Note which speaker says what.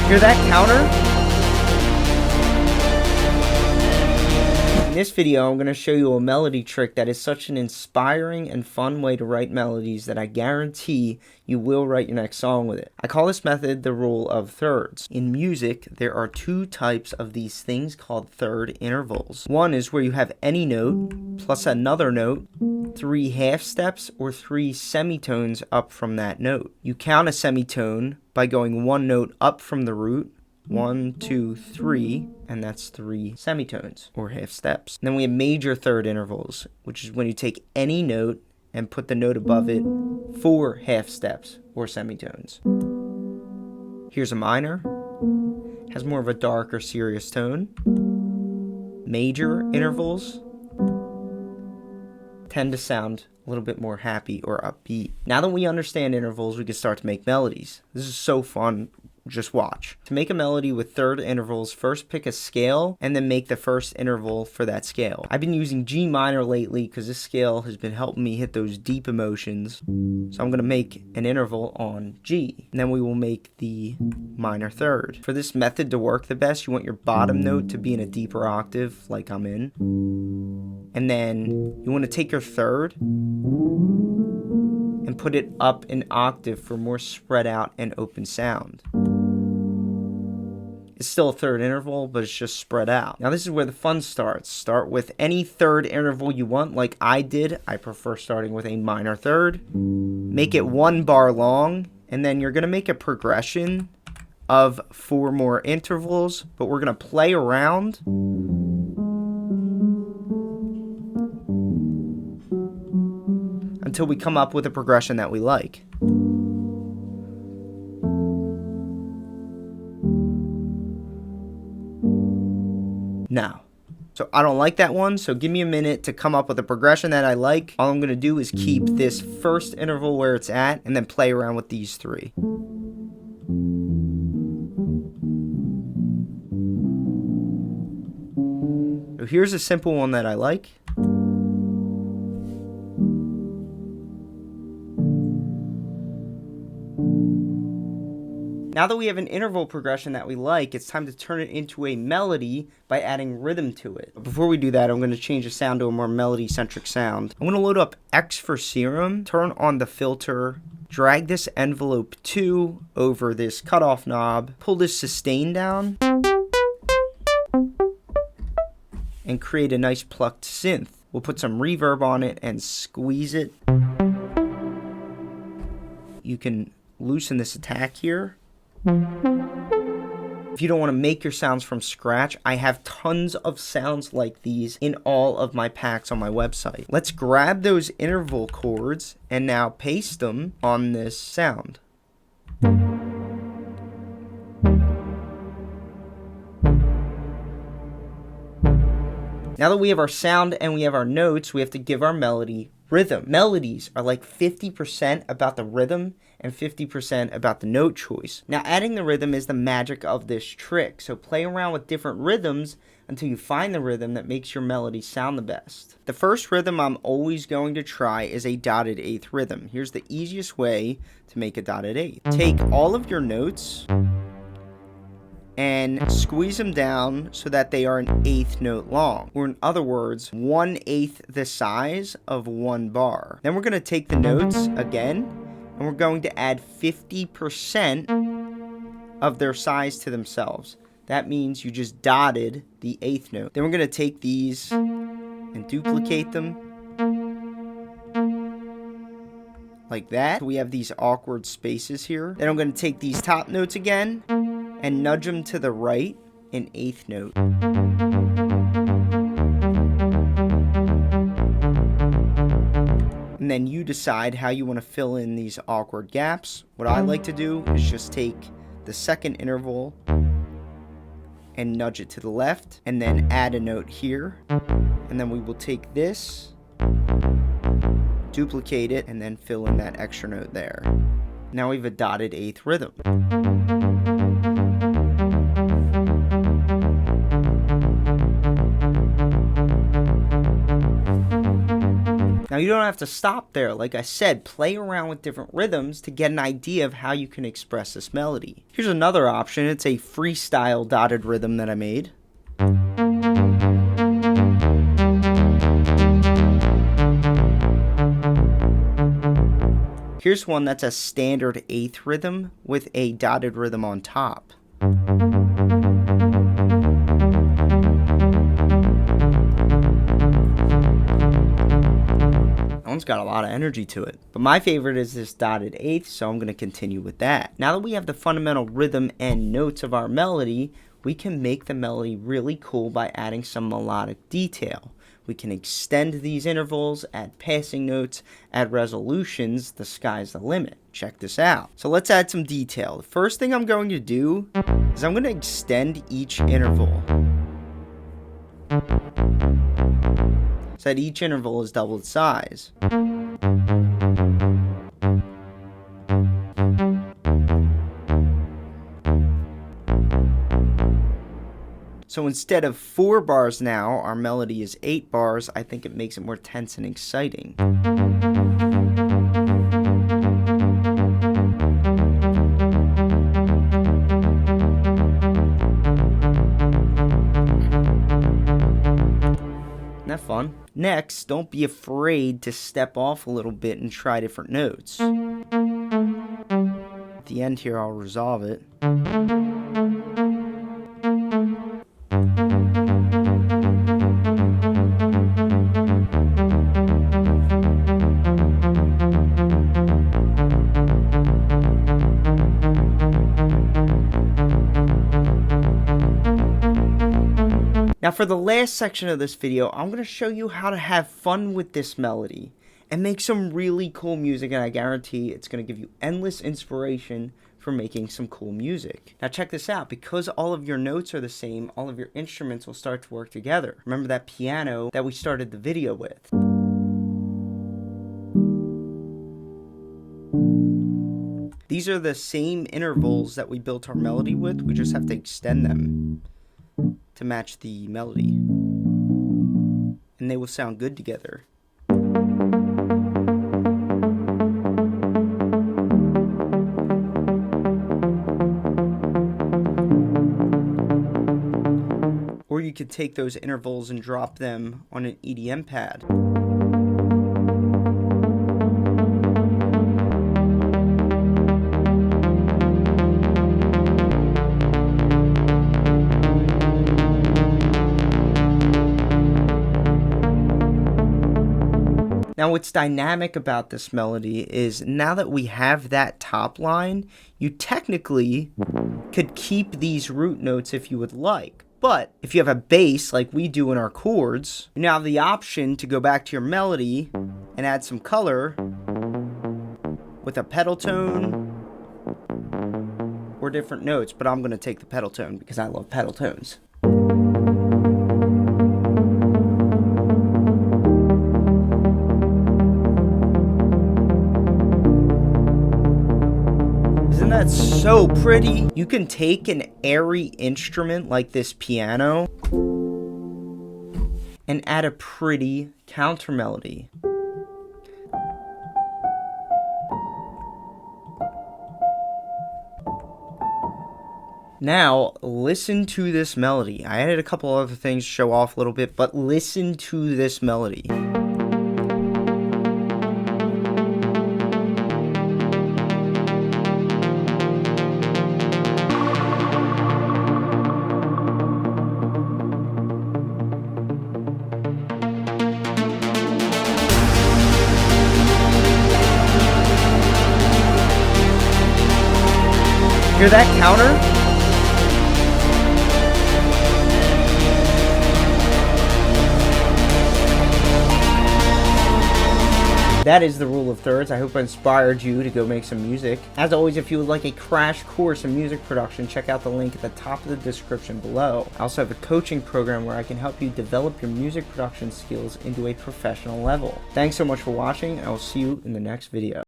Speaker 1: Hear that counter? In this video, I'm going to show you a melody trick that is such an inspiring and fun way to write melodies that I guarantee you will write your next song with it. I call this method the rule of thirds. In music, there are two types of these things called third intervals. One is where you have any note plus another note, 3 half steps or 3 semitones up from that note. You count a semitone by going one note up from the root, 1, 2, 3, and that's 3 semitones or half steps. And then we have major third intervals, which is when you take any note and put the note above it 4 half steps or semitones. Here's a minor, has more of a dark or serious tone. Major intervals tend to sound a little bit more happy or upbeat. Now that we understand intervals, we can start to make melodies. This is so fun. Just watch. To make a melody with third intervals, first pick a scale and then make the first interval for that scale. I've been using G minor lately because this scale has been helping me hit those deep emotions. So I'm going to make an interval on G. And then we will make the minor third. For this method to work the best, you want your bottom note to be in a deeper octave like I'm in. And then you want to take your third and put it up an octave for more spread out and open sound. It's still a third interval, but it's just spread out. Now this is where the fun starts. Start with any third interval you want, like I did. I prefer starting with a minor third. Make it 1 bar long, and then you're gonna make a progression of 4 more intervals, but we're gonna play around until we come up with a progression that we like. Now, so I don't like that one, so give me a minute to come up with a progression that I like. All I'm going to do is keep this first interval where it's at and then play around with these 3. So here's a simple one that I like. Now that we have an interval progression that we like, it's time to turn it into a melody by adding rhythm to it. But before we do that, I'm going to change the sound to a more melody-centric sound. I'm going to load up X for Serum, turn on the filter, drag this envelope 2 over this cutoff knob, pull this sustain down, and create a nice plucked synth. We'll put some reverb on it and squeeze it. You can loosen this attack here. If you don't want to make your sounds from scratch, I have tons of sounds like these in all of my packs on my website. Let's grab those interval chords and now paste them on this sound. Now that we have our sound and we have our notes, we have to give our melody rhythm. Melodies are like 50% about the rhythm and 50% about the note choice. Now adding the rhythm is the magic of this trick. So play around with different rhythms until you find the rhythm that makes your melody sound the best. The first rhythm I'm always going to try is a dotted eighth rhythm. Here's the easiest way to make a dotted eighth. Take all of your notes and squeeze them down so that they are an eighth note long, or in other words, 1/8 the size of 1 bar. Then we're going to take the notes again, and we're going to add 50% of their size to themselves. That means you just dotted the eighth note. Then we're going to take these and duplicate them like that. We have these awkward spaces here. Then I'm going to take these top notes again and nudge them to the right, an eighth note. And then you decide how you want to fill in these awkward gaps. What I like to do is just take the second interval and nudge it to the left, and then add a note here. And then we will take this, duplicate it, and then fill in that extra note there. Now we have a dotted eighth rhythm. Now you don't have to stop there. Like I said, play around with different rhythms to get an idea of how you can express this melody. Here's another option. It's a freestyle dotted rhythm that I made. Here's one that's a standard eighth rhythm with a dotted rhythm on top. That one's got a lot of energy to it. But my favorite is this dotted eighth, so I'm going to continue with that. Now that we have the fundamental rhythm and notes of our melody, we can make the melody really cool by adding some melodic detail. We can extend these intervals, add passing notes, add resolutions. The sky's the limit. Check this out. So let's add some detail. The first thing I'm going to do is I'm going to extend each interval so that each interval is double its size. So instead of 4 bars now, our melody is 8 bars. I think it makes it more tense and exciting. Isn't that fun? Next, don't be afraid to step off a little bit and try different notes. At the end here, I'll resolve it. Now for the last section of this video, I'm going to show you how to have fun with this melody and make some really cool music, and I guarantee it's going to give you endless inspiration for making some cool music. Now check this out. Because all of your notes are the same, all of your instruments will start to work together. Remember that piano that we started the video with? These are the same intervals that we built our melody with. We just have to extend them to match the melody, and they will sound good together. Or you could take those intervals and drop them on an EDM pad. Now what's dynamic about this melody is now that we have that top line, you technically could keep these root notes if you would like. But if you have a bass like we do in our chords, you now have the option to go back to your melody and add some color with a pedal tone or different notes. But I'm going to take the pedal tone because I love pedal tones. Isn't that so pretty? You can take an airy instrument like this piano and add a pretty counter melody. Now, listen to this melody. I added a couple other things to show off a little bit, but listen to this melody. Hear that counter? That is the rule of thirds. I hope I inspired you to go make some music. As always, if you would like a crash course in music production, check out the link at the top of the description below. I also have a coaching program where I can help you develop your music production skills into a professional level. Thanks so much for watching, and I will see you in the next video.